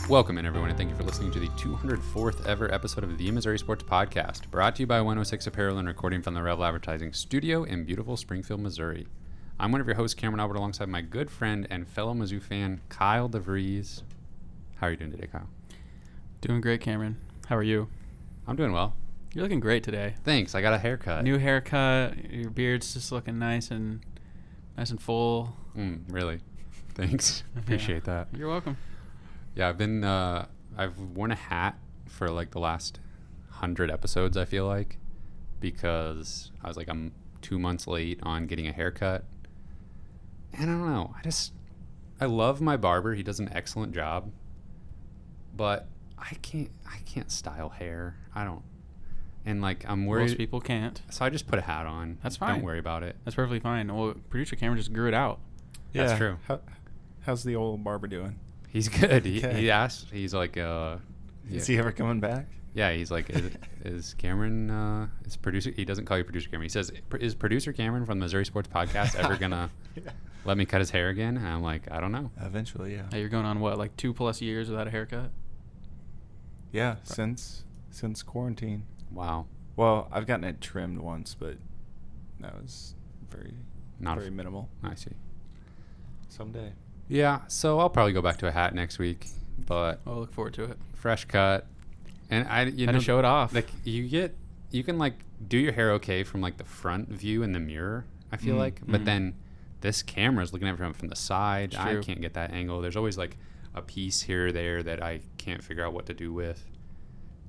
Welcome in, everyone, and thank you for listening to the 204th ever episode of the Missouri Sports Podcast, brought to you by 106 Apparel and recording from the Revel Advertising Studio in beautiful Springfield, Missouri. I'm one of your hosts, Cameron Albert, alongside my good friend and fellow Mizzou fan, Kyle DeVries. How are you doing today, Kyle? Doing great, Cameron. How are you? I'm doing well. You're looking great today. Thanks. I got a haircut. New haircut. Your beard's just looking nice and full. Really? Thanks. Appreciate that. You're welcome. Yeah, I've worn a hat for like the last 100 episodes, I feel like, because I'm 2 months late on getting a haircut. And I don't know. I love my barber. He does an excellent job. But I can't style hair. I don't. And I'm worried. Most people can't. So I just put a hat on. That's fine. Don't worry about it. That's perfectly fine. Well, producer Cameron just grew it out. Yeah. That's true. How's the old barber doing? He's good. Okay. He asked. He's like, Is he ever coming back? Yeah, he's like, is Cameron, is producer, he doesn't call you producer Cameron. He says, is producer Cameron from the Missouri Sports Podcast ever going to let me cut his hair again? And I'm like, I don't know. Eventually, yeah. Hey, you're going on what, like 2+ years without a haircut? Yeah, since quarantine. Wow. Well, I've gotten it trimmed once, but that was very minimal. I see. Someday. Yeah, so I'll probably go back to a hat next week, but I'll look forward to it. fresh cut. And to show it off. Like you can do your hair okay from the front view in the mirror, I feel like, but then this camera's looking at it from the side. I can't get that angle. There's always a piece here or there that I can't figure out what to do with.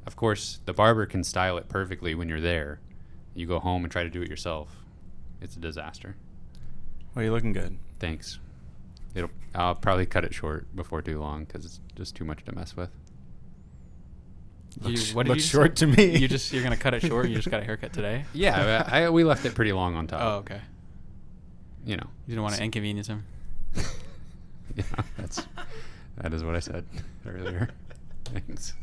Of course, the barber can style it perfectly when you're there. You go home and try to do it yourself. It's a disaster. Well, you're looking good. Thanks. I'll probably cut it short before too long because it's just too much to mess with. Looks short to me. You're gonna cut it short. You just got a haircut today. Yeah, we left it pretty long on top. Oh, okay. You know, you didn't want to inconvenience him. Yeah, that is what I said earlier. Thanks.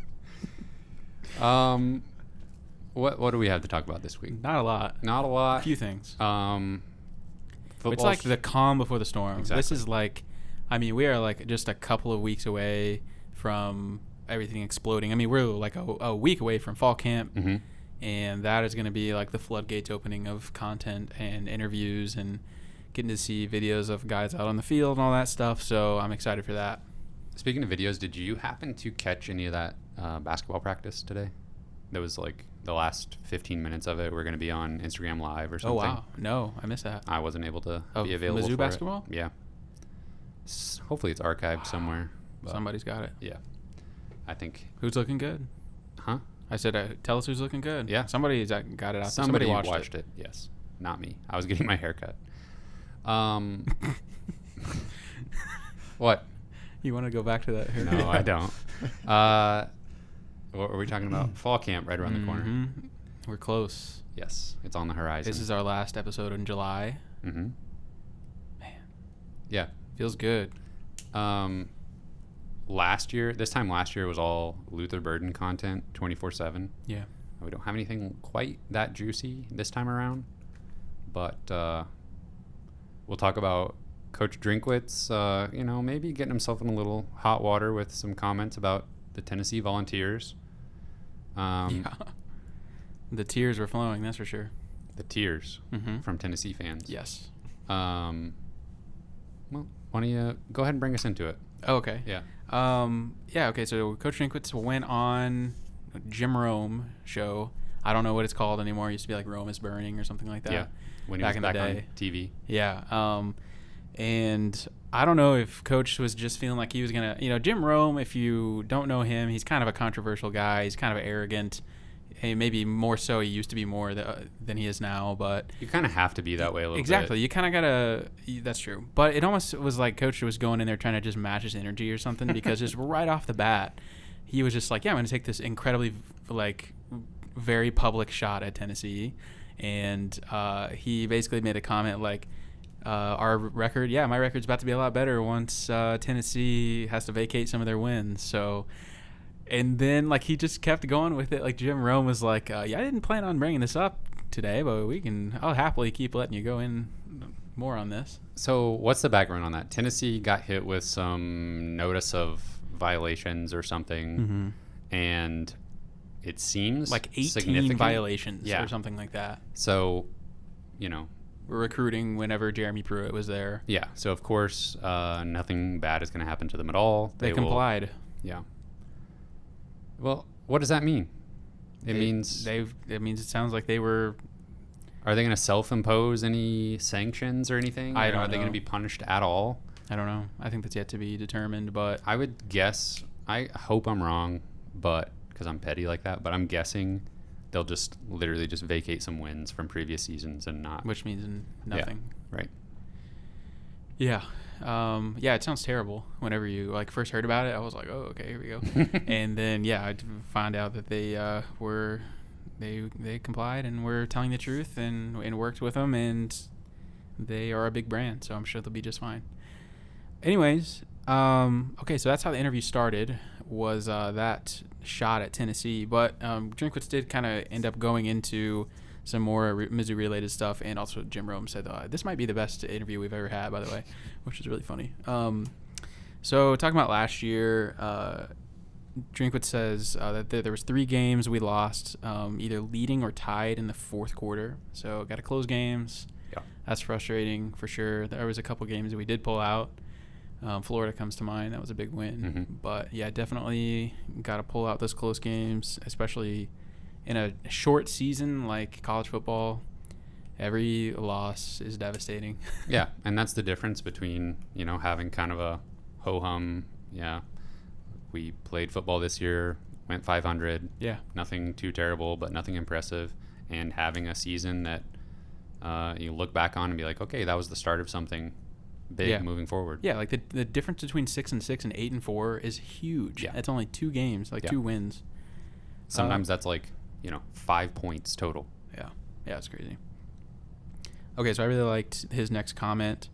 What do we have to talk about this week? Not a lot. A few things. It's like the calm before the storm. Exactly. This is we are just a couple of weeks away from everything exploding. We're a week away from fall camp, and that is going to be the floodgates opening of content and interviews and getting to see videos of guys out on the field and all that stuff. So I'm excited for that. Speaking of videos, did you happen to catch any of that basketball practice today? That was the last 15 minutes of it. We're going to be on Instagram Live or something. Oh, wow. No, I missed that. I wasn't able to be available Mizzou for basketball? it. Yeah. Hopefully it's archived somewhere. Somebody's got it. Yeah. I think. Who's looking good? Huh? I said, tell us who's looking good. Yeah. Somebody's got it out. Somebody watched it. Yes. Not me. I was getting my hair cut. What? You want to go back to that haircut? No, I don't. What are we talking about? Fall camp right around the corner. We're close. Yes. It's on the horizon. This is our last episode in July. Mm-hmm. Man. Yeah. Feels good. This time last year was all Luther Burden content 24/7. Yeah. We don't have anything quite that juicy this time around, but we'll talk about Coach Drinkwitz, maybe getting himself in a little hot water with some comments about the Tennessee Volunteers. Yeah. The tears were flowing, that's for sure. The tears from Tennessee fans. Yes. Well, why don't you go ahead and bring us into it? Oh, okay. Yeah. Okay, so Coach Drinkwitz went on Jim Rome show. I don't know what it's called anymore. It used to be Rome is Burning or something like that. Yeah. When he was back on TV. Yeah. And I don't know if Coach was just feeling like he was going to, Jim Rome, if you don't know him, he's kind of a controversial guy. He's kind of arrogant. Hey, maybe more so. He used to be more than he is now, but you kind of have to be that way a little exactly. bit. You kind of gotta. That's true. But it almost was like Coach was going in there trying to just match his energy or something because just right off the bat, he was just like, "Yeah, I'm going to take this incredibly very public shot at Tennessee," and he basically made a comment our record, my record's about to be a lot better once Tennessee has to vacate some of their wins. So. And then, he just kept going with it. Jim Rome was like, I didn't plan on bringing this up today, but I'll happily keep letting you go in more on this. So what's the background on that? Tennessee got hit with some notice of violations or something, and it seems like 18 violations or something like that. So, we're recruiting whenever Jeremy Pruitt was there. Yeah. So of course, nothing bad is going to happen to them at all. They complied. Yeah. Well, what does that mean? It means it sounds like they were. Are they going to self-impose any sanctions or anything? I don't know. Are they going to be punished at all? I don't know. I think that's yet to be determined, but I would guess. I hope I'm wrong, but because I'm petty like that. But I'm guessing they'll just literally just vacate some wins from previous seasons and not. Which means nothing. Yeah, right. Yeah. Yeah, it sounds terrible. Whenever you first heard about it, I was like, oh, okay, here we go. And then, I find out that they complied and were telling the truth and worked with them, and they are a big brand, so I'm sure they'll be just fine. Anyways, okay, so that's how the interview started, was that shot at Tennessee. But Drinkwitz did kind of end up going into some more Mizzou related stuff, and also Jim Rome said this might be the best interview we've ever had, by the way, which is really funny. So talking about last year, Drinkwitz says that there was 3 games we lost, either leading or tied in the fourth quarter. So got to close games. Yeah, that's frustrating for sure. There was a couple games that we did pull out. Florida comes to mind. That was a big win. But yeah, definitely got to pull out those close games, especially in a short season like college football. Every loss is devastating. Yeah, and that's the difference between, having kind of a ho-hum, we played football this year, went 500. Yeah. Nothing too terrible, but nothing impressive. And having a season that you look back on and be like, okay, that was the start of something big moving forward. Yeah, like the difference between 6-6 and 8-4 is huge. Yeah. It's only 2 games, 2 wins. Sometimes that's 5 points total. Yeah. Yeah, it's crazy. Okay, so I really liked his next comment,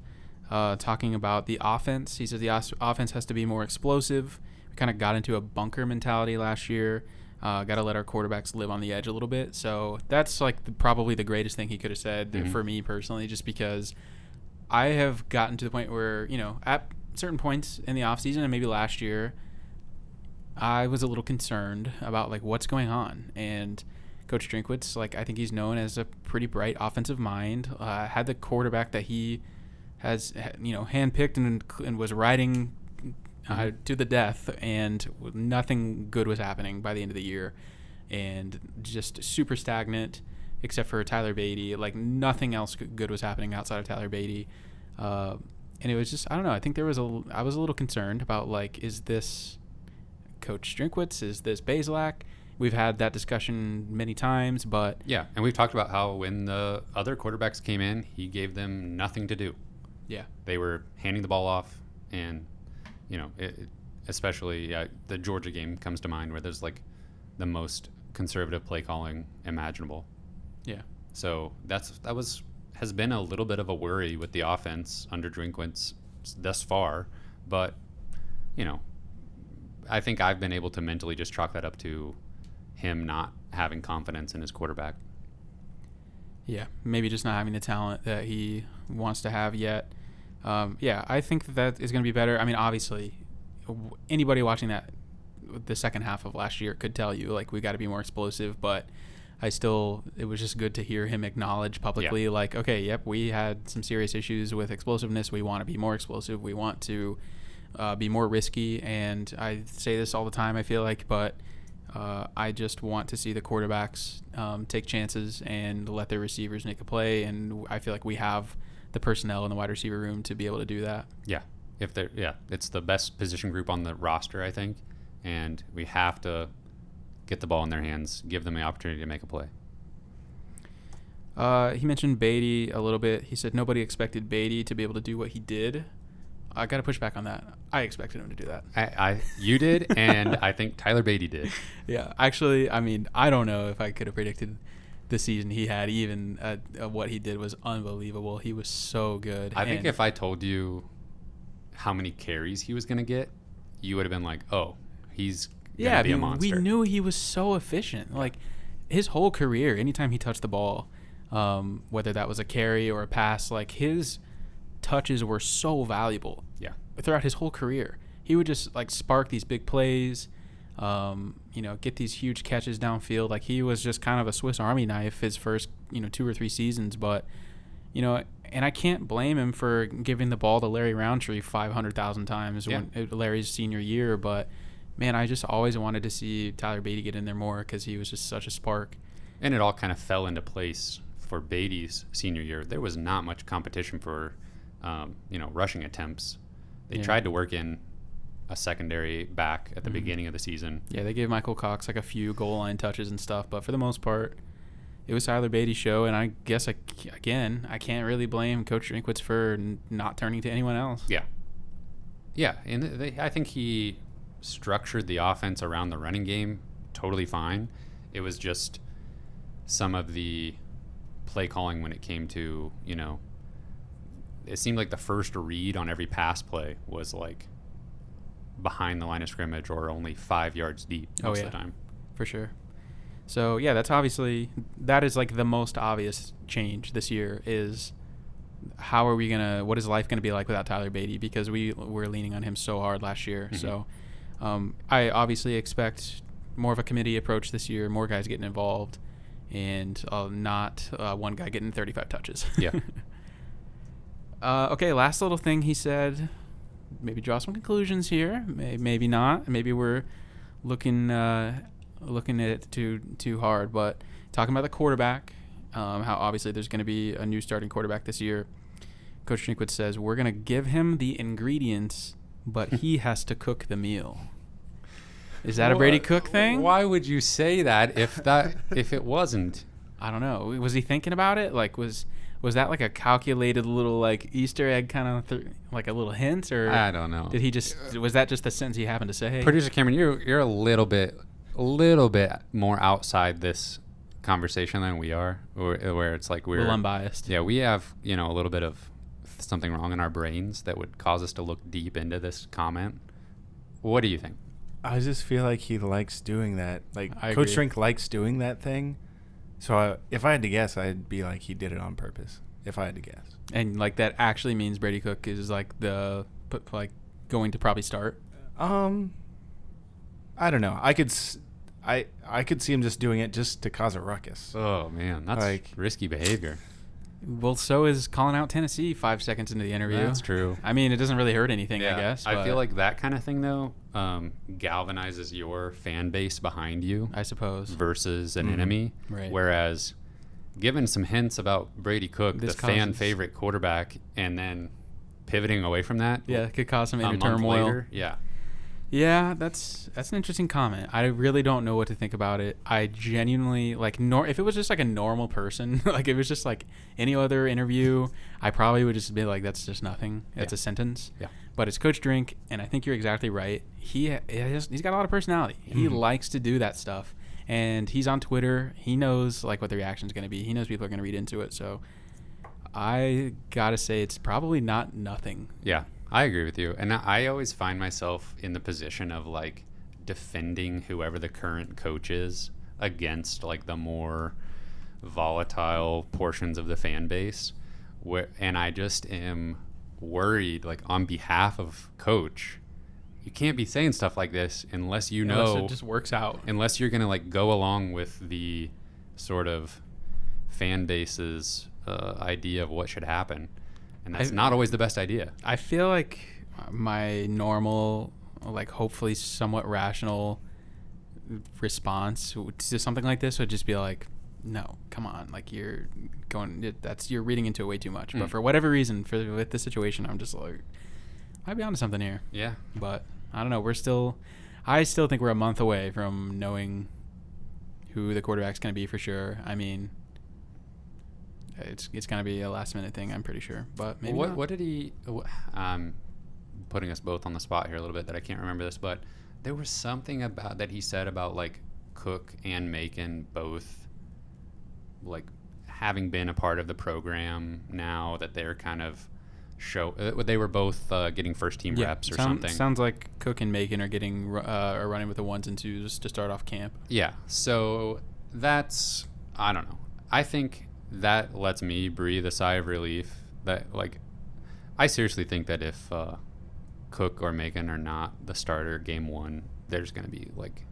talking about the offense. He says the offense has to be more explosive. We kind of got into a bunker mentality last year. Got to let our quarterbacks live on the edge a little bit. So that's probably the greatest thing he could have said for me personally, just because I have gotten to the point where, at certain points in the offseason and maybe last year, I was a little concerned about what's going on. And Coach Drinkwitz, I think he's known as a pretty bright offensive mind. Had the quarterback that he has, handpicked and was riding to the death, and nothing good was happening by the end of the year, and just super stagnant, except for Tyler Beatty. Nothing else good was happening outside of Tyler Beatty, and it was just, I don't know. I think I was a little concerned about is this Coach Drinkwitz? Is this Bazelak? We've had that discussion many times, but yeah, and we've talked about how when the other quarterbacks came in, he gave them nothing to do. Yeah, they were handing the ball off, and especially the Georgia game comes to mind, where there's the most conservative play calling imaginable. Yeah. So has been a little bit of a worry with the offense under Drinkwitz thus far, but I think I've been able to mentally just chalk that up to him not having confidence in his quarterback. Yeah, maybe just not having the talent that he wants to have yet. I think that is going to be better. I mean, obviously, anybody watching the second half of last year could tell you, we got to be more explosive, but it was just good to hear him acknowledge publicly, okay, yep, we had some serious issues with explosiveness. We want to be more explosive. We want to be more risky. And I say this all the time, I feel but I just want to see the quarterbacks take chances and let their receivers make a play. And I feel we have the personnel in the wide receiver room to be able to do that. Yeah. It's the best position group on the roster, I think. And we have to get the ball in their hands, give them the opportunity to make a play. He mentioned Beatty a little bit. He said nobody expected Beatty to be able to do what he did. I got to push back on that. I expected him to do that. You did, and I think Tyler Beatty did. Yeah, actually, I mean, I don't know if I could have predicted the season he had. Even what he did was unbelievable. He was so good. I think if I told you how many carries he was going to get, you would have been like, oh, he's going to be a monster. We knew he was so efficient. His whole career, anytime he touched the ball, whether that was a carry or a pass, his touches were so valuable. Yeah. Throughout his whole career. he would just like spark these big plays, get these huge catches downfield. Like he was just kind of a Swiss Army knife his first 2 or 3 seasons, but and I can't blame him for giving the ball to Larry Roundtree 500,000 times when Larry's senior year. But man, I just always wanted to see Tyler Beatty get in there more because he was just such a spark. And it all kind of fell into place for Beatty's senior year. There was not much competition for, rushing attempts. They tried to work in a secondary back at the beginning of the season. Yeah, they gave Michael Cox like a few goal line touches and stuff, but for the most part, it was Tyler Beatty's show. And I guess I can't really blame Coach Drinkwitz for not turning to anyone else. Yeah, and I think he structured the offense around the running game totally fine. It was just some of the play calling when it came to, it seemed like the first read on every pass play was like behind the line of scrimmage or only 5 yards deep most of the time. For sure. So, yeah, that is like the most obvious change this year is what is life going to be like without Tyler Beatty, because we were leaning on him so hard last year. Mm-hmm. So I obviously expect more of a committee approach this year, more guys getting involved, and not one guy getting 35 touches. Yeah. Okay, last little thing he said, maybe draw some conclusions here, maybe not. Maybe we're looking at it too hard, but talking about the quarterback, how obviously there's going to be a new starting quarterback this year. Coach Drinkwitz says we're going to give him the ingredients, but he has to cook the meal. Is that a Brady Cook thing? Why would you say that if it wasn't? I don't know. Was he thinking about it? Like was that like a calculated little like Easter egg kind of like a little hint, or I don't know. Did he was that just the sentence he happened to say? Producer Cameron, you're a little bit more outside this conversation than we are, where it's like we're a little unbiased. Yeah, we have a little bit of something wrong in our brains that would cause us to look deep into this comment. What do you think? I just feel like he likes doing that. Like Coach Drink likes doing that thing. So if I had to guess, I'd be like he did it on purpose. If I had to guess. And like that actually means Brady Cook is like going to probably start. I don't know. I could see him just doing it just to cause a ruckus. Oh man, that's like risky behavior. Well, so is calling out Tennessee 5 seconds into the interview. That's true. I mean, it doesn't really hurt anything, I guess. I feel like that kind of thing, though, galvanizes your fan base behind you. I suppose. Versus an enemy. Right. Whereas, given some hints about Brady Cook, the fan favorite quarterback, and then pivoting away from that. Yeah, it could cause some inner turmoil. Later, yeah. Yeah, that's an interesting comment. I really don't know what to think about it. I genuinely if it was just like a normal person, like it was just like any other interview, I probably would just be like, that's just nothing. That's a sentence. Yeah. But it's Coach Drink, and I think you're exactly right. He's got a lot of personality. Mm-hmm. He likes to do that stuff, and he's on Twitter. He knows like what the reaction is going to be. He knows people are going to read into it. So I gotta say, it's probably not nothing. Yeah. I agree with you. And I always find myself in the position of like defending whoever the current coach is against like the more volatile portions of the fan base. And I just am worried, like on behalf of Coach, you can't be saying stuff like this unless unless it just works out. Unless you're going to like go along with the sort of fan base's idea of what should happen. And that's not always the best idea. I feel like my normal, like hopefully somewhat rational response to something like this would just be like, no, come on. Like you're reading into it way too much. But for whatever reason, with this situation, I'm just like, might be onto something here. Yeah. But I don't know. I still think we're a month away from knowing who the quarterback's going to be for sure. I mean, it's going to be a last minute thing, I'm pretty sure, but maybe not. What did he putting us both on the spot here a little bit that I can't remember this, but there was something about that he said about like Cook and Macon both like having been a part of the program now that they're kind of they were both getting first team reps or something. Sounds like Cook and Macon are getting are running with the 1s and 2s to start off camp. Yeah. So that's, I don't know. I think that lets me breathe a sigh of relief that like I seriously think that if Cook or Megan are not the starter game 1, there's going to be like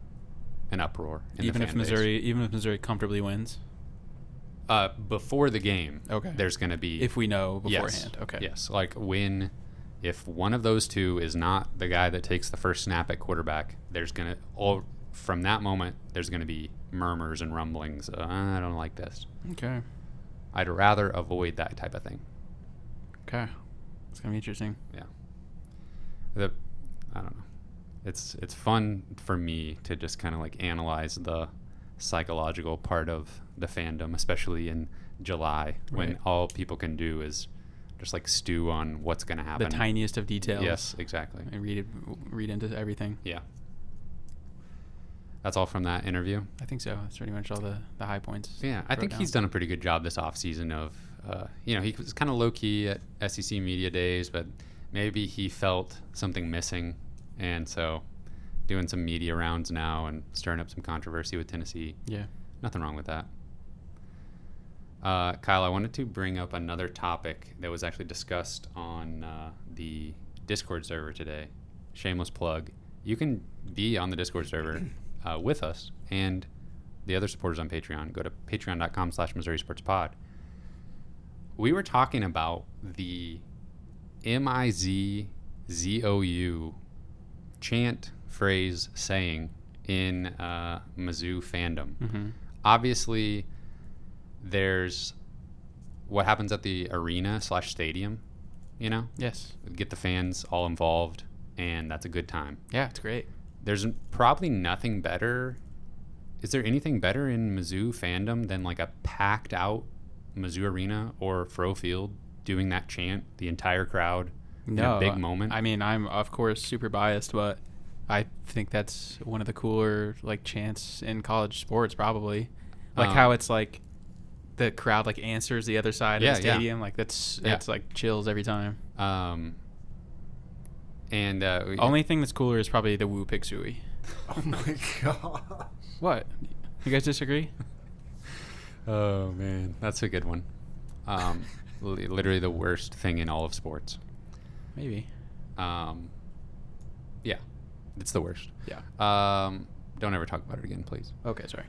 an uproar in even the if fan base. Even if Missouri comfortably wins. Before the game, okay, there's going to be, if we know beforehand. Yes, okay. Yes, like if one of those two is not the guy that takes the first snap at quarterback, from that moment there's going to be murmurs and rumblings. I don't like this. Okay. I'd rather avoid that type of thing. Okay. It's going to be interesting. Yeah. I don't know. It's fun for me to just kind of like analyze the psychological part of the fandom, especially in July, when all people can do is just like stew on what's going to happen. The tiniest of details. Yes, exactly. And read into everything. Yeah. That's all from that interview? I think so. That's pretty much all the high points. Yeah, I think he's done a pretty good job this offseason of, he was kind of low-key at SEC Media Days, but maybe he felt something missing, and so doing some media rounds now and stirring up some controversy with Tennessee. Yeah. Nothing wrong with that. Kyle, I wanted to bring up another topic that was actually discussed on the Discord server today. Shameless plug. You can be on the Discord server with us and the other supporters on Patreon. Go to patreon.com/Missouri Sports Pod. We were talking about the MIZ ZOU chant, phrase, saying in Mizzou fandom. Mm-hmm. Obviously, there's what happens at the arena/stadium, Yes. Get the fans all involved, and that's a good time. Yeah, it's great. There's probably nothing better. Is there anything better in Mizzou fandom than like a packed out Mizzou arena or Fro Field doing that chant, the entire crowd in a big moment? I mean, I'm of course super biased, but I think that's one of the cooler like chants in college sports, probably. Like how it's like the crowd like answers the other side of the stadium. Like that's like chills every time. Only thing that's cooler is probably the Woo Pig Suey. Oh my god. What? You guys disagree? Oh man, that's a good one. Literally the worst thing in all of sports. Maybe. Yeah, it's the worst. Yeah. Don't ever talk about it again, please. Okay, sorry.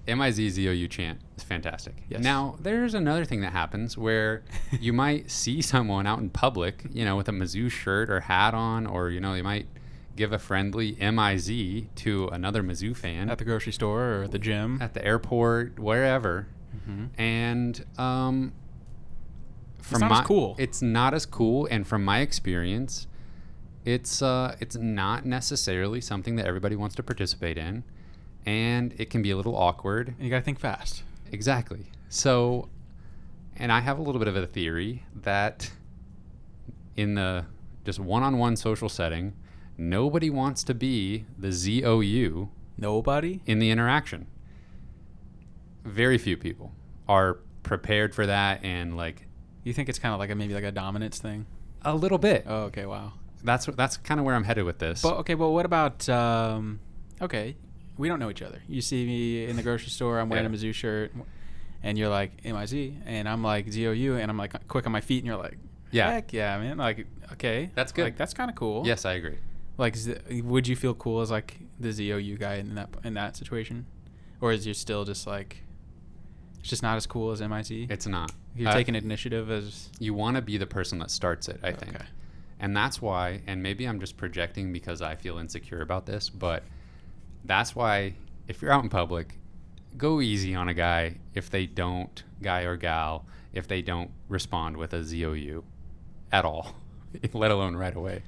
MIZ ZOU chant is fantastic. Yes. Now, there's another thing that happens where you might see someone out in public, with a Mizzou shirt or hat on, or, you might give a friendly MIZ to another Mizzou fan. At the grocery store or at the gym. At the airport, wherever. Mm-hmm. And it's not as cool. It's not as cool, and from my experience, it's not necessarily something that everybody wants to participate in. And it can be a little awkward. And you got to think fast. Exactly. So, and I have a little bit of a theory that in the just one-on-one social setting, nobody wants to be the ZOU. Nobody? In the interaction. Very few people are prepared for that, and like. You think it's kind of like maybe like a dominance thing? A little bit. Oh, okay, wow. That's kind of where I'm headed with this. But okay, well, what about okay. We don't know each other. You see me in the grocery store, I'm wearing a Mizzou shirt, and you're like, MIZ, and I'm like, ZOU, and I'm like quick on my feet, and you're like, heck yeah, man. Like, okay. That's good. Like, that's kind of cool. Yes, I agree. Like, would you feel cool as like the ZOU guy in that situation? Or is you still just like, it's just not as cool as MIZ? It's not. You're taking initiative as... You want to be the person that starts it, I think. Okay. And that's why, and maybe I'm just projecting because I feel insecure about this, but... That's why, if you're out in public, go easy on a guy guy or gal, if they don't respond with a ZOU at all, let alone right away.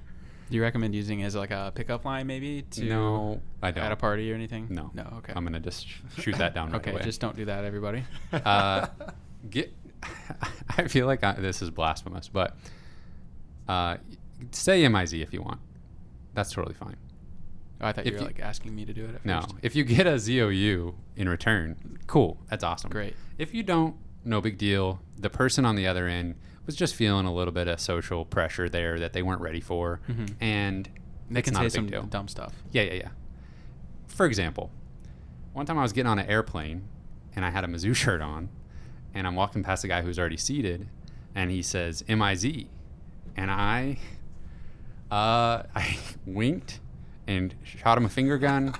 Do you recommend using it as like a pickup line maybe? No, I don't. At a party or anything? No. No, okay. I'm going to just shoot that down right away. Okay, just don't do that, everybody. I feel like this is blasphemous, but say MIZ if you want. That's totally fine. Oh, I thought you were like asking me to do it at first. No. If you get a ZOU in return, cool. That's awesome. Great. If you don't, no big deal. The person on the other end was just feeling a little bit of social pressure there that they weren't ready for. Mm-hmm. And they can say some dumb stuff. Yeah. For example, one time I was getting on an airplane and I had a Mizzou shirt on and I'm walking past a guy who's already seated and he says, MIZ. And I I winked and shot him a finger gun.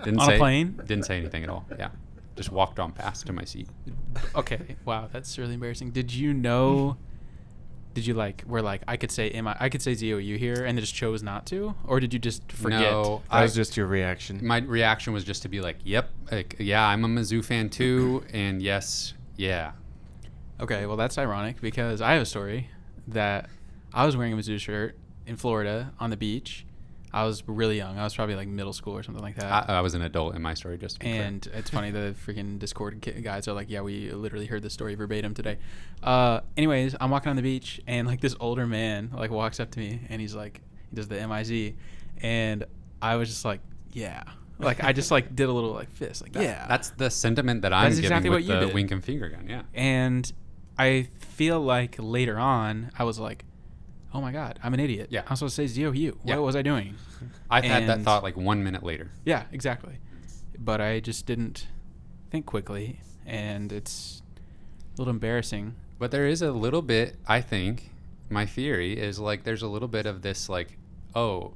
Didn't On say, a plane? Didn't say anything at all. Yeah. Just walked on past to my seat. Okay. Wow, that's really embarrassing. Did you know? Did you I could say ZOU here and just chose not to, or did you just forget? No, That was just your reaction. My reaction was just to be like, "Yep, yeah, I'm a Mizzou fan too," and yes, yeah. Okay, well that's ironic because I have a story that I was wearing a Mizzou shirt in Florida on the beach. I was really young. I was probably like middle school or something like that. I was an adult in my story, just to be clear. And it's funny, the freaking Discord guys are like, yeah, we literally heard this story verbatim today. Anyways, I'm walking on the beach, and like this older man like walks up to me, and he's like, he does the MIZ, and I was just like, yeah. Like I just like did a little like fist, like yeah. That's the sentiment that I'm giving exactly with what you the did. wink and finger gun, yeah. And I feel like later on, I was like, oh my God, I'm an idiot. Yeah. I'm supposed to say ZOU. Yeah. What was I doing? I've had that And- thought like 1 minute later. Yeah, exactly. But I just didn't think quickly, and it's a little embarrassing. But there is a little bit, I think, my theory is like there's a little bit of this like, oh,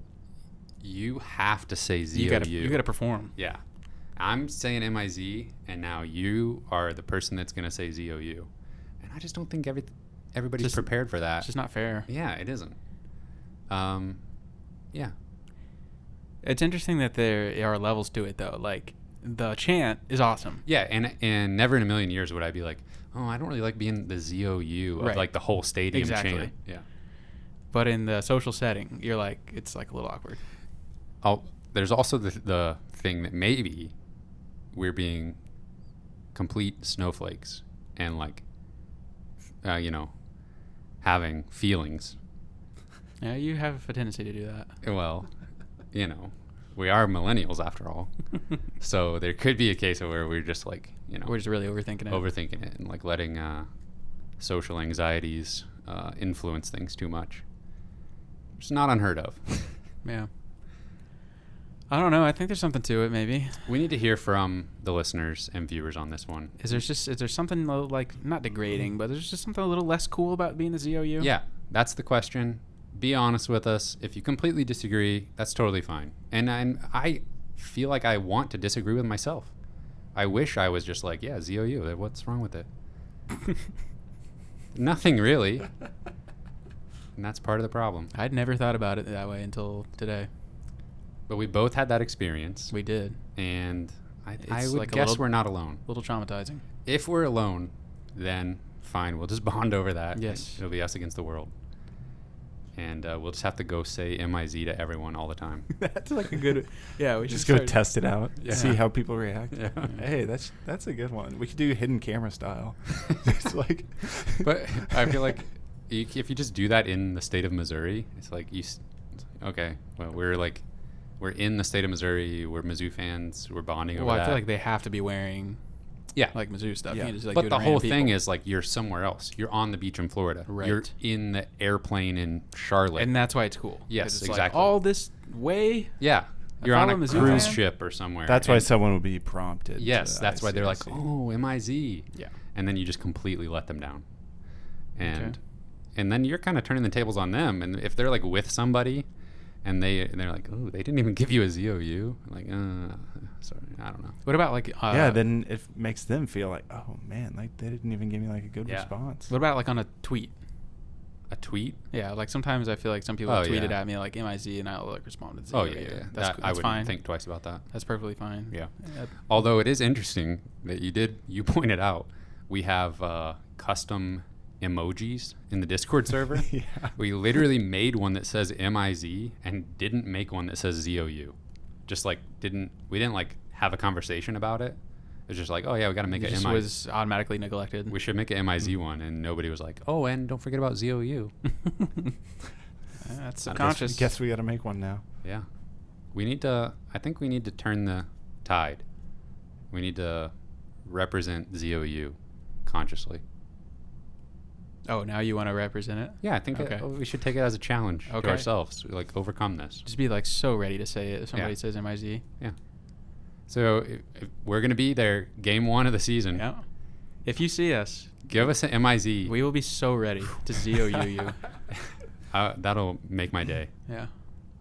you have to say ZOU. You gotta perform. Yeah. I'm saying MIZ, and now you are the person that's going to say ZOU. And I just don't think everybody's prepared for that. It's just not fair. Yeah, it isn't. Yeah. It's interesting that there are levels to it, though. Like, the chant is awesome. Yeah, and never in a million years would I be like, oh, I don't really like being the ZOU of Right. like the whole stadium Exactly. chant. Yeah. But in the social setting, you're like, it's like a little awkward. There's also the thing that maybe we're being complete snowflakes and like, having feelings. Yeah, you have a tendency to do that. Well, we are millennials after all. So there could be a case of where we're just like, We're just really overthinking it. overthinking it and like letting social anxieties influence things too much. It's not unheard of. Yeah. I don't know. I think there's something to it, maybe. We need to hear from the listeners and viewers on this one. Is there something like, not degrading, but there's just something a little less cool about being the ZOU? Yeah, that's the question. Be honest with us. If you completely disagree, that's totally fine. And I feel like I want to disagree with myself. I wish I was just like, yeah, ZOU. What's wrong with it? Nothing really. And that's part of the problem. I'd never thought about it that way until today. But we both had that experience. We did. And I It's would like a guess little- we're not alone. A little traumatizing. If we're alone, then fine. We'll just bond over that. Yes. It'll be us against the world. And we'll just have to go say MIZ to everyone all the time. That's like a good... Yeah, we Just should go test it out. Yeah. See how people react. Yeah. Hey, that's a good one. We could do hidden camera style. It's like, But I feel like if you just do that in the state of Missouri, it's like okay, well, we're in the state of Missouri. We're Mizzou fans. We're bonding over Well, that. I feel like they have to be wearing yeah. like Mizzou stuff. Yeah. You can't just, like, do But it the to whole random thing people. is like you're somewhere else. You're on the beach in Florida. Right. You're in the airplane in Charlotte. And that's why it's cool. Yes, 'Cause it's exactly. Like, all this way... yeah. If You're on I'm a a Mizzou cruise fan- ship or somewhere. that's why and- someone would be prompted. Yes, to that's why they're like, ICIC. oh, MIZ. Yeah. And then you just completely let them down. And Okay. and then you're kind of turning the tables on them. And if they're like with somebody and they're like, oh, they didn't even give you a ZOU. Like, sorry, I don't know. What about like... yeah, then it makes them feel like, oh man, like they didn't even give me like a good Yeah. response. What about like on a tweet? A tweet? Yeah, like sometimes I feel like some people Oh, have tweeted yeah. at me like MIZ and I'll like respond with Oh, ZOU. yeah. That's, That, cool. I That's wouldn't fine. think twice about that. That's perfectly fine. Yeah. Although it is interesting that you pointed out, we have custom emojis in the Discord server. Yeah. We literally made one that says MIZ and didn't make one that says ZOU. Just like we didn't like have a conversation about it. It was just like, oh yeah, we got to make It a just MIZ. was automatically neglected. We should make an MIZ one, and nobody was like, oh, and don't forget about ZOU. That's I subconscious. Guess we got to make one now. Yeah. I think we need to turn the tide. We need to represent ZOU consciously. Oh, now you want to represent it? Yeah, I think Okay. we should take it as a challenge Okay. to ourselves to like overcome this. Just be like so ready to say it if somebody Yeah. says MIZ. Yeah. So if we're going to be there game 1 of the season. Yeah. If you see us, Give us an MIZ. we will be so ready to ZOU you. That'll make my day. Yeah.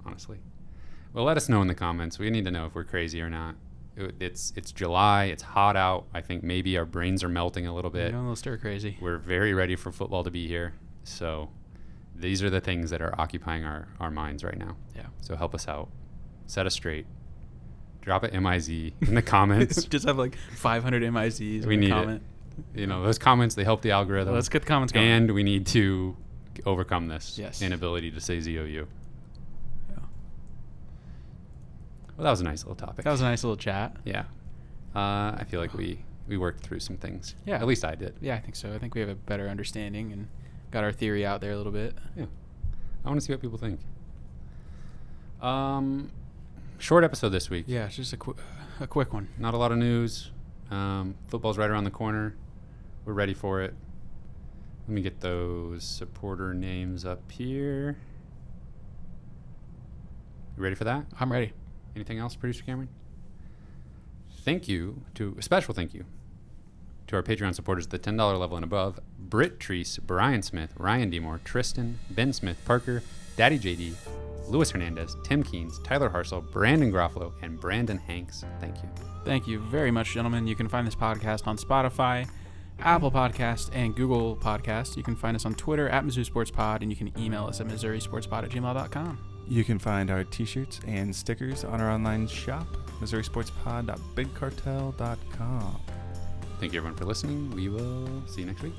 honestly. Well, let us know in the comments. We need to know if we're crazy or not. It's July. It's hot out. I think maybe our brains are melting a little bit. You're a little stir crazy. We're very ready for football to be here. So these are the things that are occupying our minds right now. Yeah. So help us out. Set us straight. Drop an MIZ in the comments. Just have like 500 MIZs. We need comment. it. You know, those comments, they help the algorithm. Well, let's get the comments going. And we need to overcome this Yes. inability to say ZOU. Yeah. Well, that was a nice little topic. That was a nice little chat. Yeah. I feel like we worked through some things. Yeah. At least I did. Yeah, I think so. I think we have a better understanding and got our theory out there a little bit. Yeah. I want to see what people think. Short episode this week. Yeah, it's just a quick one. Not a lot of news. Football's right around the corner. We're ready for it. Let me get those supporter names up here. You ready for that? I'm ready. Anything else, Producer Cameron? A special thank you to our Patreon supporters at the $10 level and above: Britt Treese, Brian Smith, Ryan DeMore, Tristan, Ben Smith, Parker, Daddy JD, Luis Hernandez, Tim Keens, Tyler Harsel, Brandon Groffalo, and Brandon Hanks. Thank you. Thank you very much, gentlemen. You can find this podcast on Spotify, Apple Podcast, and Google Podcast. You can find us on Twitter at Mizzou Sports Pod, and you can email us at MissouriSportsPod@gmail.com. You can find our t-shirts and stickers on our online shop, MissouriSportsPod.BigCartel.com. Thank you, everyone, for listening. We will see you next week.